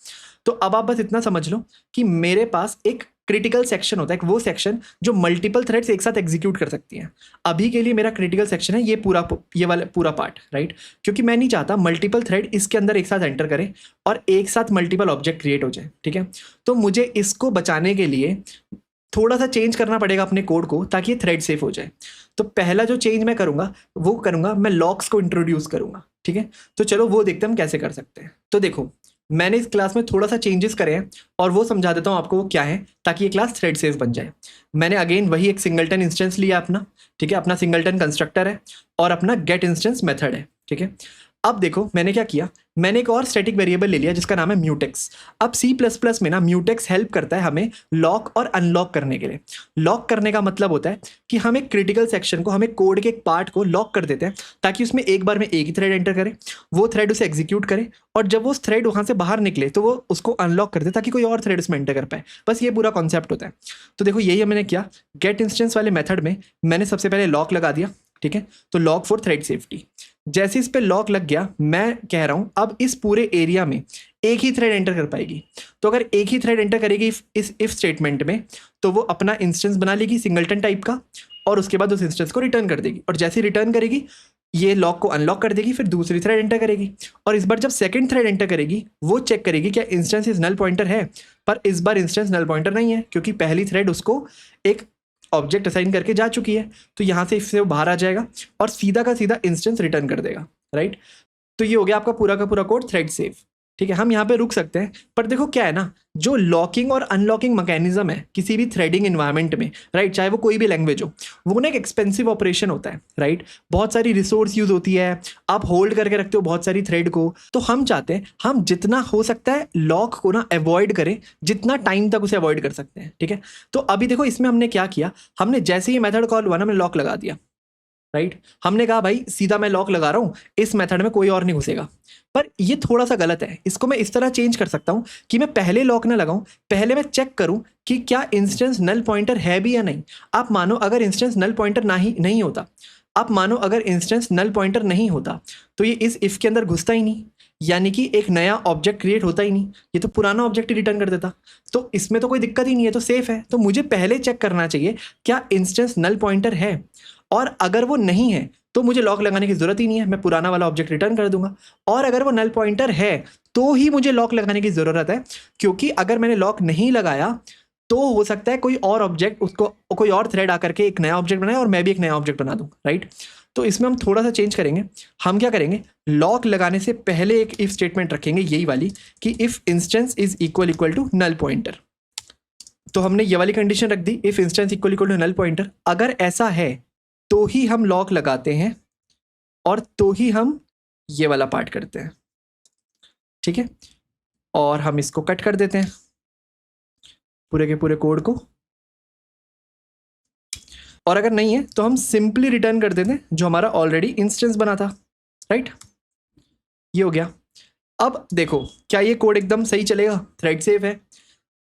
तो अब आप बस इतना समझ लो कि मेरे पास एक क्रिटिकल सेक्शन होता है, वो सेक्शन जो मल्टीपल थ्रेड्स एक साथ एग्जीक्यूट कर सकती हैं। अभी के लिए मेरा क्रिटिकल सेक्शन है ये वाला पूरा पार्ट, राइट, क्योंकि मैं नहीं चाहता मल्टीपल थ्रेड इसके अंदर एक साथ एंटर करें और एक साथ मल्टीपल ऑब्जेक्ट क्रिएट हो जाए, ठीक है। तो मुझे इसको बचाने के लिए थोड़ा सा चेंज करना पड़ेगा अपने कोड को ताकि ये थ्रेड सेफ हो जाए। तो पहला जो चेंज मैं करूंगा मैं लॉक्स को इंट्रोड्यूस करूंगा, ठीक है। तो चलो वो देखते हैं हम कैसे कर सकते हैं। तो देखो मैंने इस क्लास में थोड़ा सा चेंजेस करे हैं और वो समझा देता हूँ आपको वो क्या है ताकि ये क्लास थ्रेड सेफ बन जाए। मैंने अगेन वही एक सिंगलटन इंस्टेंस लिया अपना, ठीक है, अपना सिंगलटन कंस्ट्रक्टर है और अपना गेट इंस्टेंस मेथड है, ठीक है। अब देखो मैंने क्या किया, मैंने एक और स्टैटिक वेरिएबल ले लिया जिसका नाम है म्यूटेक्स। अब C++ में ना म्यूटेक्स हेल्प करता है हमें लॉक और अनलॉक करने के लिए। लॉक करने का मतलब होता है कि हम एक क्रिटिकल सेक्शन को, हमें कोड के एक पार्ट को लॉक कर देते हैं ताकि उसमें एक बार में एक ही थ्रेड एंटर करे, वो थ्रेड उसे एग्जीक्यूट करे और जब वो थ्रेड वहाँ से बाहर निकले तो वो उसको अनलॉक कर दे ताकि कोई और थ्रेड उसमें एंटर कर पाए। बस ये पूरा कॉन्सेप्ट होता है। तो देखो यही मैंने किया, गेट इंस्टेंस वाले मेथड में मैंने सबसे पहले लॉक लगा दिया, ठीक है, तो लॉक फॉर थ्रेड सेफ्टी। जैसे इस पे लॉक लग गया, मैं कह रहा हूं अब इस पूरे एरिया में एक ही थ्रेड एंटर कर पाएगी। तो अगर एक ही थ्रेड एंटर करेगी इस इफ स्टेटमेंट में, तो वो अपना इंस्टेंस बना लेगी सिंगलटन टाइप का, और उसके बाद उस इंस्टेंस को रिटर्न कर देगी। और जैसे रिटर्न करेगी, ये लॉक को अनलॉक कर देगी, फिर दूसरी थ्रेड एंटर करेगी। और इस बार जब सेकंड थ्रेड एंटर करेगी, वो चेक करेगी क्या इंस्टेंस इज नल पॉइंटर है। पर इस बार इंस्टेंस नल पॉइंटर नहीं है, क्योंकि पहली थ्रेड उसको एक ऑब्जेक्ट असाइन करके जा चुकी है। तो यहाँ से इससे वो बाहर आ जाएगा और सीधा का सीधा इंस्टेंस रिटर्न कर देगा, राइट। तो ये हो गया आपका पूरा का पूरा कोड थ्रेड सेव, ठीक है। हम यहाँ पे रुक सकते हैं, पर देखो क्या है ना, जो लॉकिंग और अनलॉकिंग मैकेनिज्म है किसी भी थ्रेडिंग इन्वायरमेंट में, राइट, चाहे वो कोई भी लैंग्वेज हो, वो ना एक एक्सपेंसिव ऑपरेशन होता है, राइट। बहुत सारी रिसोर्स यूज होती है, आप होल्ड करके रखते हो बहुत सारी थ्रेड को। तो हम चाहते हैं हम जितना हो सकता है लॉक को ना अवॉइड करें, जितना टाइम तक उसे अवॉइड कर सकते हैं, ठीक है। तो अभी देखो इसमें हमने क्या किया, हमने जैसे ही मेथड कॉल हुआ ना, हमने लॉक लगा दिया, राइट। हमने कहा भाई सीधा मैं लॉक लगा रहा हूं, इस मेथड में कोई और नहीं घुसेगा। पर ये थोड़ा सा गलत है, इसको मैं इस तरह चेंज कर सकता हूं कि मैं पहले लॉक ना लगाऊं, पहले मैं चेक करूं कि क्या इंस्टेंस नल पॉइंटर है भी या नहीं। आप मानो अगर इंस्टेंस नल पॉइंटर नहीं होता, आप मानो अगर इंस्टेंस नल पॉइंटर नहीं होता, तो ये इस इफ के अंदर घुसता ही नहीं, यानी कि एक नया ऑब्जेक्ट क्रिएट होता ही नहीं, ये तो पुराना ऑब्जेक्ट ही रिटर्न कर देता। तो इसमें तो कोई दिक्कत ही नहीं है, तो सेफ है। तो मुझे पहले चेक करना चाहिए क्या इंस्टेंस नल पॉइंटर है, और अगर वो नहीं है तो मुझे लॉक लगाने की जरूरत ही नहीं है, मैं पुराना वाला ऑब्जेक्ट रिटर्न कर दूंगा। और अगर वो नल पॉइंटर है तो ही मुझे लॉक लगाने की जरूरत है, क्योंकि अगर मैंने लॉक नहीं लगाया तो हो सकता है कोई और ऑब्जेक्ट, उसको कोई और थ्रेड आकर के एक नया ऑब्जेक्ट बनाए और मैं भी एक नया ऑब्जेक्ट बना दूं, राइट। तो इसमें हम थोड़ा सा चेंज करेंगे। हम क्या करेंगे, लॉक लगाने से पहले एक इफ स्टेटमेंट रखेंगे, यही वाली, कि if instance is equal to null pointer. तो हमने ये वाली कंडीशन रख दी, if instance equal to null pointer. अगर ऐसा है तो ही हम लॉक लगाते हैं, और तो ही हम ये वाला पार्ट करते हैं, ठीक है। और हम इसको कट कर देते हैं पूरे के पूरे कोड को, और अगर नहीं है तो हम सिंपली रिटर्न कर देते हैं जो हमारा ऑलरेडी इंस्टेंस बना था, राइट। ये हो गया। अब देखो क्या ये कोड एकदम सही चलेगा, थ्रेड सेफ है।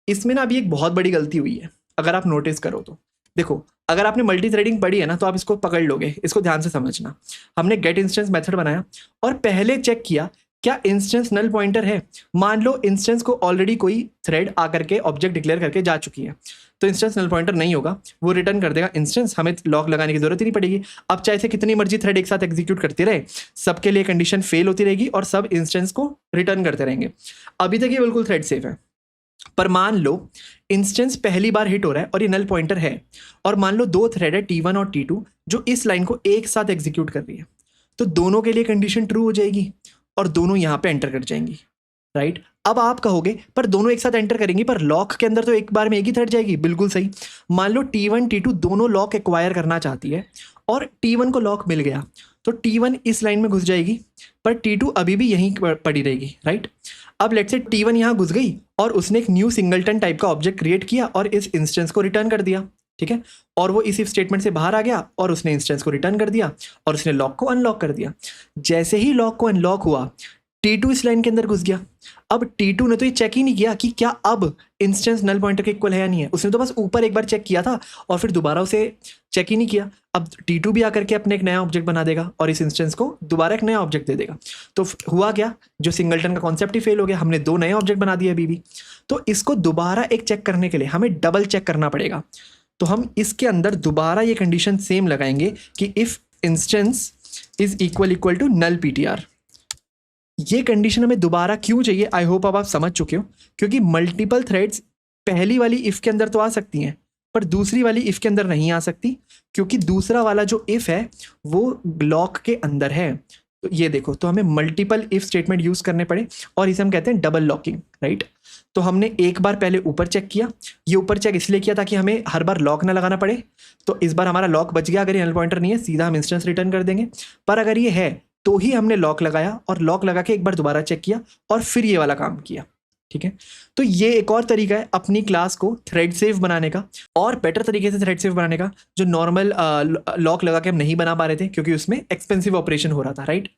इसमें ना अभी एक बहुत बड़ी गलती हुई है, अगर आप नोटिस करो तो। देखो अगर आपने मल्टी थ्रेडिंग पढ़ी है ना, तो आप इसको पकड़ लोगे, इसको ध्यान से समझना। हमने गेट इंस्टेंस मेथड बनाया और पहले चेक किया क्या इंस्टेंस नल पॉइंटर है। मान लो इंस्टेंस को ऑलरेडी कोई थ्रेड आकर के ऑब्जेक्ट डिक्लेयर करके जा चुकी है, तो इंस्टेंस नल पॉइंटर नहीं होगा, वो रिटर्न कर देगा इंस्टेंस, हमें लॉक लगाने की जरूरत ही नहीं पड़ेगी। अब चाहे से कितनी मर्जी थ्रेड एक साथ एग्जीक्यूट करते रहे, सबके लिए कंडीशन फेल होती रहेगी और सब इंस्टेंस को रिटर्न करते रहेंगे। अभी तक ये बिल्कुल थ्रेड सेफ है। पर मान लो इंस्टेंस पहली बार हिट हो रहा है और ये नल पॉइंटर है, और मान लो दो थ्रेड है T1 और T2 जो इस लाइन को एक साथ एग्जीक्यूट कर रही है, तो दोनों के लिए कंडीशन ट्रू हो जाएगी और दोनों यहां पे एंटर कर जाएंगी, राइट। अब आप कहोगे पर दोनों एक साथ एंटर करेंगी, पर लॉक के अंदर तो एक बार में एक ही थ्रेड जाएगी। बिल्कुल सही। मान लो T1 T2 दोनों लॉक एक्वायर करना चाहती है और T1 को लॉक मिल गया, तो T1 इस लाइन में घुस जाएगी, पर T2 अभी भी यहीं पड़ी रहेगी, राइट। अब लेट्स से T1 यहां घुस गई और उसने एक न्यू सिंगलटन टाइप का ऑब्जेक्ट क्रिएट किया और इस इंस्टेंस को रिटर्न कर दिया, ठीक है। और वो इस इफ स्टेटमेंट से बाहर आ गया और उसने इंस्टेंस को रिटर्न कर दिया और उसने लॉक को अनलॉक कर दिया। जैसे ही लॉक को अनलॉक हुआ, T2 इस लाइन के अंदर घुस गया। अब T2 ने तो ये चेक ही नहीं किया कि क्या अब इंस्टेंस नल पॉइंटर के इक्वल है या नहीं है, उसने तो बस ऊपर एक बार चेक किया था और फिर दोबारा उसे चेक ही नहीं किया। अब T2 भी आकर के अपने एक नया ऑब्जेक्ट बना देगा और इस इंस्टेंस को दोबारा एक नया ऑब्जेक्ट दे देगा। तो हुआ क्या, जो सिंगलटन का कॉन्सेप्ट ही फेल हो गया, हमने दो नए ऑब्जेक्ट बना दिए अभी भी। तो इसको दोबारा एक चेक करने के लिए हमें डबल चेक करना पड़ेगा। तो हम इसके अंदर दोबारा ये कंडीशन सेम लगाएंगे कि if instance is equal to null PTR। ये कंडीशन हमें दोबारा क्यों चाहिए, आई होप अब आप समझ चुके हो। क्योंकि मल्टीपल थ्रेड्स पहली वाली इफ के अंदर तो आ सकती हैं, पर दूसरी वाली इफ के अंदर नहीं आ सकती, क्योंकि दूसरा वाला जो इफ है वो लॉक के अंदर है। तो ये देखो, तो हमें मल्टीपल इफ स्टेटमेंट यूज करने पड़े और इसे हम कहते हैं डबल लॉकिंग, राइट। तो हमने एक बार पहले ऊपर चेक किया, ये ऊपर चेक इसलिए किया ताकि हमें हर बार लॉक ना लगाना पड़े। तो इस बार हमारा लॉक बच गया, अगर ये नल पॉइंटर नहीं है सीधा हम इंस्टेंस रिटर्न कर देंगे। पर अगर ये है तो ही हमने लॉक लगाया और लॉक लगा के एक बार दोबारा चेक किया और फिर ये वाला काम किया, ठीक है। तो ये एक और तरीका है अपनी क्लास को थ्रेड सेफ बनाने का, और बेटर तरीके से थ्रेड सेफ बनाने का, जो नॉर्मल लॉक लगा के हम नहीं बना पा रहे थे क्योंकि उसमें एक्सपेंसिव ऑपरेशन हो रहा था, राइट।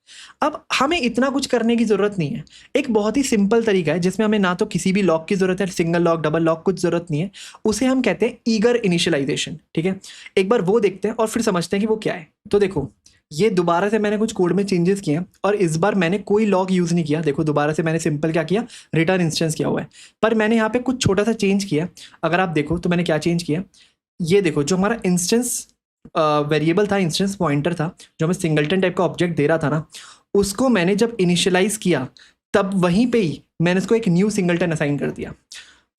अब हमें इतना कुछ करने की जरूरत नहीं है। एक बहुत ही सिंपल तरीका है जिसमें हमें ना तो किसी भी लॉक की जरूरत है, सिंगल लॉक डबल लॉक कुछ जरूरत नहीं है, उसे हम कहते हैं ईगर इनिशियलाइजेशन, ठीक है। एक बार वो देखते हैं और फिर समझते हैं कि वो क्या है। तो देखो ये दोबारा से मैंने कुछ कोड में चेंजेस किए हैं और इस बार मैंने कोई लॉग यूज़ नहीं किया। देखो दोबारा से मैंने सिंपल क्या किया, रिटर्न इंस्टेंस किया हुआ है, पर मैंने यहाँ पे कुछ छोटा सा चेंज किया। अगर आप देखो तो मैंने क्या चेंज किया, ये देखो जो हमारा इंस्टेंस वेरिएबल था, इंस्टेंस पॉइंटर था, जो हमें सिंगलटन टाइप का ऑब्जेक्ट दे रहा था ना, उसको मैंने जब इनिशियलाइज किया तब वहीं पे ही मैंने इसको एक न्यू सिंगलटन असाइन कर दिया।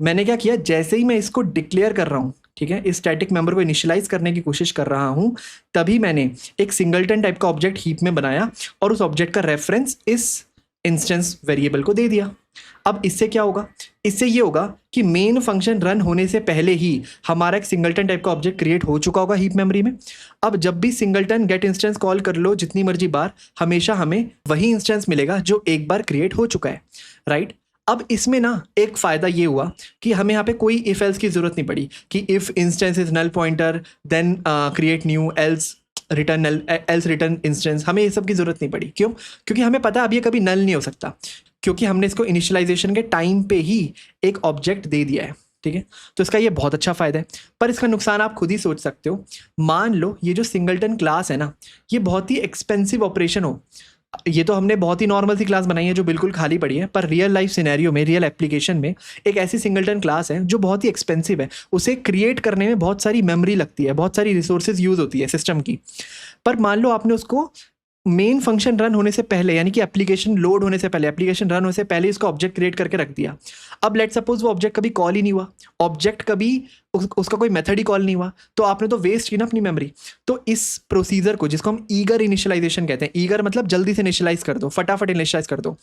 मैंने क्या किया, जैसे ही मैं इसको डिक्लेयर कर रहा हूँ, ठीक है, इस स्टैटिक मेंबर को इनिशियलाइज करने की कोशिश कर रहा हूँ, तभी मैंने एक सिंगलटन टाइप का ऑब्जेक्ट हीप में बनाया और उस ऑब्जेक्ट का रेफरेंस इस इंस्टेंस वेरिएबल को दे दिया। अब इससे क्या होगा, इससे ये होगा कि मेन फंक्शन रन होने से पहले ही हमारा एक सिंगलटन टाइप का ऑब्जेक्ट क्रिएट हो चुका होगा हीप मेमोरी में। अब जब भी सिंगलटन गेट इंस्टेंस कॉल कर लो जितनी मर्जी बार, हमेशा हमें वही इंस्टेंस मिलेगा जो एक बार क्रिएट हो चुका है, राइट। अब इसमें ना एक फ़ायदा ये हुआ कि हमें यहाँ पे कोई इफ एल्स की ज़रूरत नहीं पड़ी कि if instance is null pointer then create new else return null else return instance, हमें ये सब की ज़रूरत नहीं पड़ी। क्यों? क्योंकि हमें पता है अब ये कभी नल नहीं हो सकता, क्योंकि हमने इसको इनिशियलाइजेशन के टाइम पे ही एक ऑब्जेक्ट दे दिया है, ठीक है। तो इसका ये बहुत अच्छा फ़ायदा है, पर इसका नुकसान आप खुद ही सोच सकते हो। मान लो ये जो सिंगलटन क्लास है ना, ये बहुत ही एक्सपेंसिव ऑपरेशन हो। ये तो हमने बहुत ही नॉर्मल सी क्लास बनाई है जो बिल्कुल खाली पड़ी है, पर रियल लाइफ सिनेरियो में, रियल एप्लीकेशन में एक ऐसी सिंगलटन क्लास है जो बहुत ही एक्सपेंसिव है, उसे क्रिएट करने में बहुत सारी मेमोरी लगती है, बहुत सारी रिसोर्सेज यूज़ होती है सिस्टम की। पर मान लो आपने उसको मेन फंक्शन रन होने से पहले, यानी कि एप्लीकेशन लोड होने से पहले, एप्लीकेशन रन होने से पहले इसका ऑब्जेक्ट क्रिएट करके रख दिया। अब लेट सपोज वो ऑब्जेक्ट कभी कॉल ही नहीं हुआ, ऑब्जेक्ट कभी उसका कोई मेथड ही कॉल नहीं हुआ, तो आपने तो वेस्ट की ना अपनी मेमोरी। तो इस प्रोसीजर को, जिसको हम ईगर इनिशियलाइजेशन कहते हैं, ईगर मतलब जल्दी से इनिशियलाइज कर दो, फटाफट इनिशियलाइज कर दो,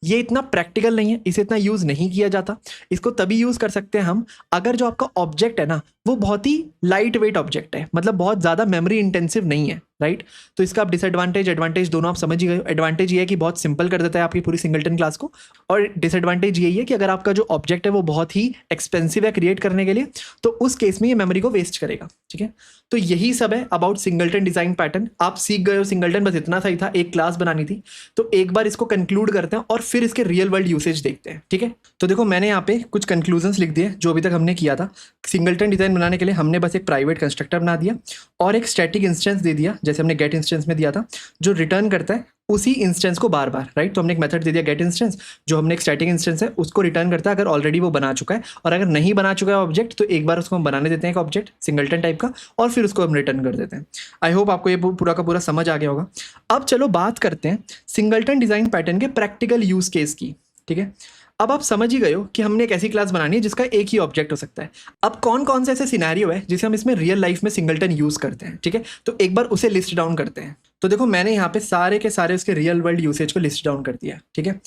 ये इतना प्रैक्टिकल नहीं है, इसे इतना यूज़ नहीं किया जाता। इसको तभी यूज़ कर सकते हैं हम अगर जो आपका ऑब्जेक्ट है ना वो बहुत ही लाइट वेट ऑब्जेक्ट है, मतलब बहुत ज़्यादा मेमोरी इंटेंसिव नहीं है, राइट। तो इसका आप डिसएडवांटेज एडवांटेज दोनों आप समझ ही गए। एडवांटेज ये है कि बहुत सिंपल कर देता है आपकी पूरी सिंगलटन क्लास को, और डिसएडवांटेज यही है कि अगर आपका जो ऑब्जेक्ट है वो बहुत ही एक्सपेंसिव है क्रिएट करने के लिए, तो उस केस में ये मेमोरी को वेस्ट करेगा, ठीक है। तो यही सब है अबाउट सिंगलटन डिजाइन पैटर्न। आप सीख गए हो सिंगलटन, बस इतना सही था, एक क्लास बनानी थी। तो एक बार इसको कंक्लूड करते हैं और फिर इसके रियल वर्ल्ड यूसेज देखते हैं, ठीक है। तो देखो मैंने यहाँ पे कुछ कंक्लूजन्स लिख दिए जो अभी तक हमने किया था। सिंगलटन डिजाइन बनाने के लिए हमने बस एक प्राइवेट कंस्ट्रक्टर बना दिया और एक स्टैटिक इंस्टेंस दे दिया, जैसे हमने गेट इंस्टेंस में दिया था, जो रिटर्न करता है उसी इंस्टेंस को बार बार, राइट। तो हमने एक मेथड दे दिया गेट इंस्टेंस, जो हमने एक स्टैटिक इंस्टेंस है उसको रिटर्न करता है अगर ऑलरेडी वो बना चुका है, और अगर नहीं बना चुका है ऑब्जेक्ट तो एक बार उसको हम बनाने देते हैं एक ऑब्जेक्ट सिंगलटन टाइप का, और फिर उसको हम रिटर्न कर देते हैं। आई होप आपको ये पूरा का पूरा समझ आ गया होगा। अब चलो बात करते हैं सिंगलटन डिजाइन पैटर्न के प्रैक्टिकल यूज केस की, ठीक है। अब आप समझ ही गए हो कि हमने एक ऐसी क्लास बनानी है जिसका एक ही ऑब्जेक्ट हो सकता है। अब कौन कौन से ऐसे सिनेरियो है जिसे हम इसमें रियल लाइफ में सिंगलटन यूज करते हैं, ठीक है। तो एक बार उसे लिस्ट डाउन करते हैं। तो देखो मैंने यहाँ पे सारे के सारे उसके रियल वर्ल्ड यूसेज को लिस्ट डाउन कर दिया, ठीक है।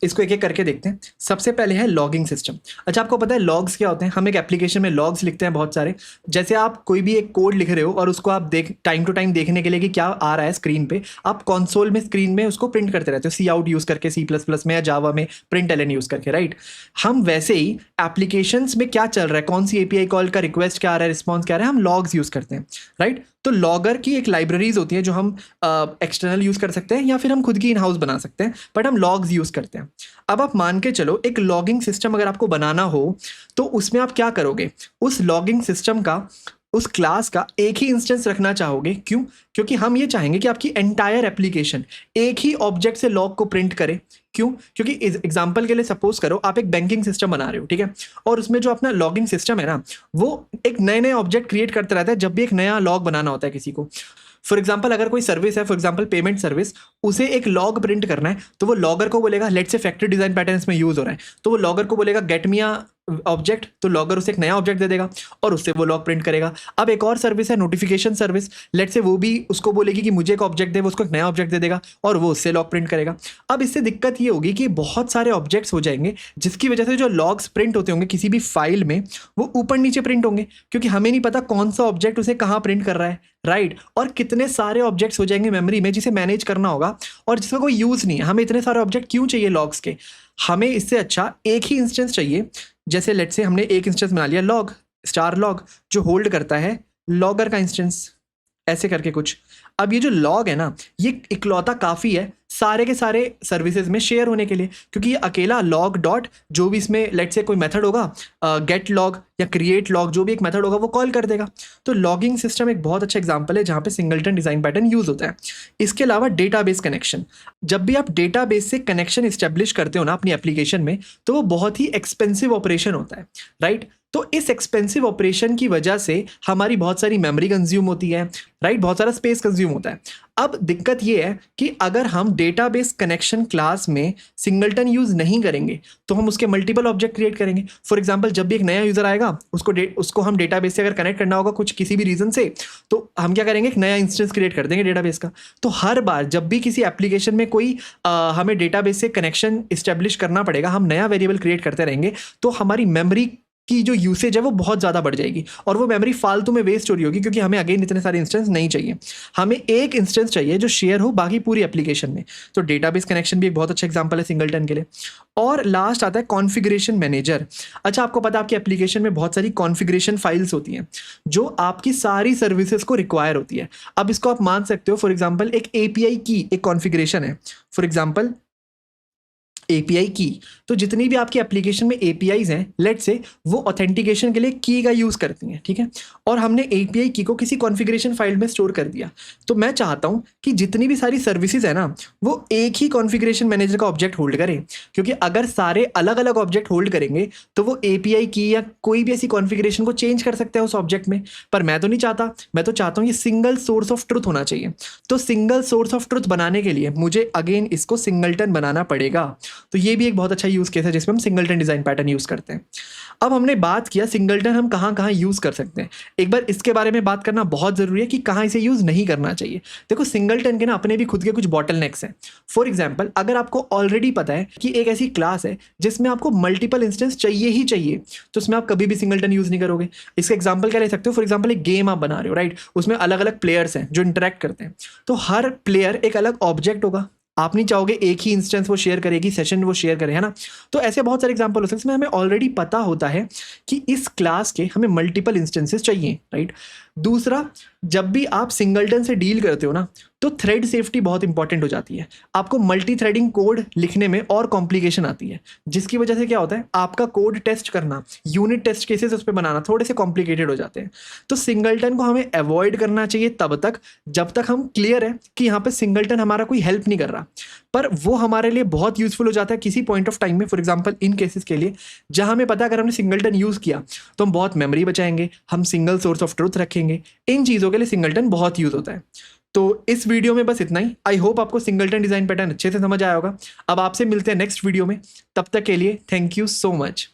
इसको एक एक करके देखते हैं। सबसे पहले है लॉगिंग सिस्टम। अच्छा, आपको पता है लॉग्स क्या होते हैं? हम एक एप्लीकेशन में लॉग्स लिखते हैं बहुत सारे। जैसे आप कोई भी एक कोड लिख रहे हो और उसको आप टाइम टू टाइम देखने के लिए कि क्या आ रहा है स्क्रीन पे, आप कंसोल में स्क्रीन में उसको प्रिंट करते रहते हो, सी आउट यूज करके, C++ में या जावा में प्रिंट एलन यूज करके, राइट। हम वैसे ही एप्लीकेशंस में क्या चल रहा है, कौन सी एपीआई कॉल का रिक्वेस्ट क्या आ रहा है, रिस्पॉन्स क्या आ रहा है, हम लॉग्स यूज करते हैं, राइट। तो लॉगर की एक लाइब्रेरीज होती है जो हम एक्सटर्नल यूज कर सकते हैं या फिर हम खुद की इन हाउस बना सकते हैं, बट हम लॉग्स यूज करते हैं। अब आप मान के चलो एक लॉगिंग सिस्टम अगर आपको बनाना हो तो उसमें आप क्या करोगे, उस लॉगिंग सिस्टम का, उस क्लास का एक ही इंस्टेंस रखना चाहोगे। क्यों? क्योंकि हम ये चाहेंगे कि आपकी एंटायर एप्लीकेशन एक ही ऑब्जेक्ट से लॉग को प्रिंट करे। क्यों? क्योंकि एग्जांपल के लिए सपोज करो आप एक बैंकिंग सिस्टम बना रहे हो, ठीक है, और उसमें जो अपना लॉगिंग सिस्टम है ना, वो एक नए नए ऑब्जेक्ट क्रिएट करता रहता है जब भी एक नया लॉग बनाना होता है किसी को। फॉर एग्जाम्पल अगर कोई सर्विस है, फॉर एग्जाम्पल पेमेंट सर्विस, उसे एक लॉग प्रिंट करना है तो वो लॉगर को बोलेगा, let's say factory design pattern इसमें यूज हो रहा है, तो वो लॉगर को बोलेगा गेट मी अ ऑब्जेक्ट, तो लॉगर उसे एक नया ऑब्जेक्ट दे देगा और उससे वो लॉग प्रिंट करेगा। अब एक और सर्विस है नोटिफिकेशन सर्विस, लेट्स से वो भी उसको बोलेगी कि मुझे एक ऑब्जेक्ट दे, वो उसको एक नया ऑब्जेक्ट दे देगा और वो उससे लॉग प्रिंट करेगा। अब इससे दिक्कत ये होगी कि बहुत सारे ऑब्जेक्ट्स हो जाएंगे जिसकी वजह से जो लॉग्स प्रिंट होते होंगे किसी भी फाइल में वो ऊपर नीचे प्रिंट होंगे, क्योंकि हमें नहीं पता कौन सा ऑब्जेक्ट उसे कहाँ प्रिंट कर रहा है, राइट। और कितने सारे ऑब्जेक्ट्स हो जाएंगे मेमोरी में जिसे मैनेज करना होगा और जिसका कोई यूज़ नहीं है। हमें इतने सारे ऑब्जेक्ट क्यों चाहिए लॉग्स के? हमें इससे अच्छा एक ही इंस्टेंस चाहिए। जैसे लेट्स से हमने एक इंस्टेंस बना लिया लॉग स्टार लॉग, जो होल्ड करता है लॉगर का इंस्टेंस, ऐसे करके कुछ। अब ये जो लॉग है ना, ये इकलौता काफ़ी है सारे के सारे सर्विसेज में शेयर होने के लिए, क्योंकि ये अकेला लॉग डॉट जो भी इसमें लेट से कोई मेथड होगा, गेट लॉग या क्रिएट लॉग, जो भी एक मेथड होगा वो कॉल कर देगा। तो लॉगिंग सिस्टम एक बहुत अच्छा एग्जांपल है जहाँ पे सिंगलटन डिजाइन पैटर्न यूज होता है। इसके अलावा डेटाबेस कनेक्शन, जब भी आप डेटाबेस से कनेक्शन इस्टेब्लिश करते हो ना अपनी एप्लीकेशन में, तो वो बहुत ही एक्सपेंसिव ऑपरेशन होता है, राइट। तो इस एक्सपेंसिव ऑपरेशन की वजह से हमारी बहुत सारी मेमोरी कंज्यूम होती है, राइट, बहुत सारा स्पेस कंज्यूम होता है। अब दिक्कत ये है कि अगर हम डेटाबेस कनेक्शन क्लास में सिंगलटन यूज नहीं करेंगे तो हम उसके मल्टीपल ऑब्जेक्ट क्रिएट करेंगे। फॉर एग्जांपल, जब भी एक नया यूजर आएगा उसको हम डेटाबेस से अगर कनेक्ट करना होगा कुछ किसी भी रीजन से, तो हम क्या करेंगे, एक नया इंस्टेंस क्रिएट कर देंगे डेटाबेस का। तो हर बार जब भी किसी एप्लीकेशन में कोई हमें डेटाबेस से कनेक्शन इस्टेब्लिश करना पड़ेगा, हम नया वेरिएबल क्रिएट करते रहेंगे, तो हमारी मेमोरी की जो यूसेज है वो बहुत ज़्यादा बढ़ जाएगी और वो मेमोरी फालतू में वेस्ट हो रही होगी, क्योंकि हमें अगेन इतने सारे इंस्टेंस नहीं चाहिए। हमें एक इंस्टेंस चाहिए जो शेयर हो बाकी पूरी एप्लीकेशन में। तो डेटाबेस कनेक्शन भी एक बहुत अच्छा एग्जांपल है सिंगलटन के लिए। और लास्ट आता है कॉन्फ़िगरेशन मैनेजर। अच्छा, आपको पता है आपकी एप्लीकेशन में बहुत सारी कॉन्फ़िगरेशन फाइल्स होती हैं जो आपकी सारी सर्विसेज को रिक्वायर होती है। अब इसको आप मान सकते हो, फॉर एग्जाम्पल एक API की एक कॉन्फ़िगरेशन है, फॉर एग्जाम्पल API की। तो जितनी भी आपकी एप्लीकेशन में APIs हैं, लेट से वो ऑथेंटिकेशन के लिए की का यूज़ करती हैं, ठीक है। और हमने API की को किसी कॉन्फ़िगरेशन फाइल में स्टोर कर दिया। तो मैं चाहता हूँ कि जितनी भी सारी सर्विसेज है ना, वो एक ही कॉन्फ़िगरेशन मैनेजर का ऑब्जेक्ट होल्ड करें, क्योंकि अगर सारे अलग अलग ऑब्जेक्ट होल्ड करेंगे तो वो API की या कोई भी ऐसी कॉन्फ़िगरेशन को चेंज कर सकते हैं उस ऑब्जेक्ट में। पर मैं तो नहीं चाहता, मैं तो चाहता हूँ ये सिंगल सोर्स ऑफ ट्रुथ होना चाहिए। तो सिंगल सोर्स ऑफ ट्रुथ बनाने के लिए मुझे अगेन इसको सिंगलटन बनाना पड़ेगा। तो ये भी एक बहुत अच्छा यूज़ केस है जिसमें हम सिंगलटन डिज़ाइन पैटर्न यूज़ करते हैं। अब हमने बात किया सिंगलटन हम कहाँ कहाँ यूज़ कर सकते हैं। एक बार इसके बारे में बात करना बहुत ज़रूरी है कि कहाँ इसे यूज़ नहीं करना चाहिए। देखो, सिंगलटन के ना अपने भी खुद के कुछ बॉटलनेक्स हैं। फॉर एग्जाम्पल, अगर आपको ऑलरेडी पता है कि एक ऐसी क्लास है जिसमें आपको मल्टीपल इंस्टेंस चाहिए ही चाहिए, तो उसमें आप कभी भी सिंगलटन यूज़ नहीं करोगे। इसका एग्जाम्पल क्या ले सकते हो, फॉर एग्जाम्पल एक गेम आप बना रहे हो, राइट, उसमें अलग अलग प्लेयर्स हैं जो इंटरेक्ट करते हैं। तो हर प्लेयर एक अलग ऑब्जेक्ट होगा। आप नहीं चाहोगे एक ही इंस्टेंस वो शेयर करेगी, सेशन वो शेयर करे, है ना। तो ऐसे बहुत सारे एग्जांपल हो सकते हैं जिसमें हमें ऑलरेडी पता होता है कि इस क्लास के हमें मल्टीपल इंस्टेंसेस चाहिए, राइट। दूसरा, जब भी आप सिंगलटन से डील करते हो ना, तो थ्रेड सेफ्टी बहुत इंपॉर्टेंट हो जाती है। आपको मल्टी थ्रेडिंग कोड लिखने में और कॉम्प्लिकेशन आती है, जिसकी वजह से क्या होता है, आपका कोड टेस्ट करना, यूनिट टेस्ट केसेस उस पर बनाना थोड़े से कॉम्प्लिकेटेड हो जाते हैं। तो सिंगलटन को हमें अवॉइड करना चाहिए तब तक जब तक हम क्लियर है कि यहाँ पे सिंगलटन हमारा कोई हेल्प नहीं कर रहा, पर वो हमारे लिए बहुत यूजफुल हो जाता है किसी पॉइंट ऑफ टाइम में। फॉर एग्जाम्पल इन केसेस के लिए जहाँ हमें पता है अगर हमने सिंगलटन यूज़ किया तो हम बहुत मेमोरी बचाएंगे, हम सिंगल सोर्स ऑफ ट्रुथ रखेंगे, इन चीज़ों के लिए सिंगलटन बहुत यूज़ होता है। तो इस वीडियो में बस इतना ही। आई होप आपको सिंगलटन डिज़ाइन पैटर्न अच्छे से समझ आया होगा। अब आपसे मिलते हैं नेक्स्ट वीडियो में, तब तक के लिए थैंक यू सो मच।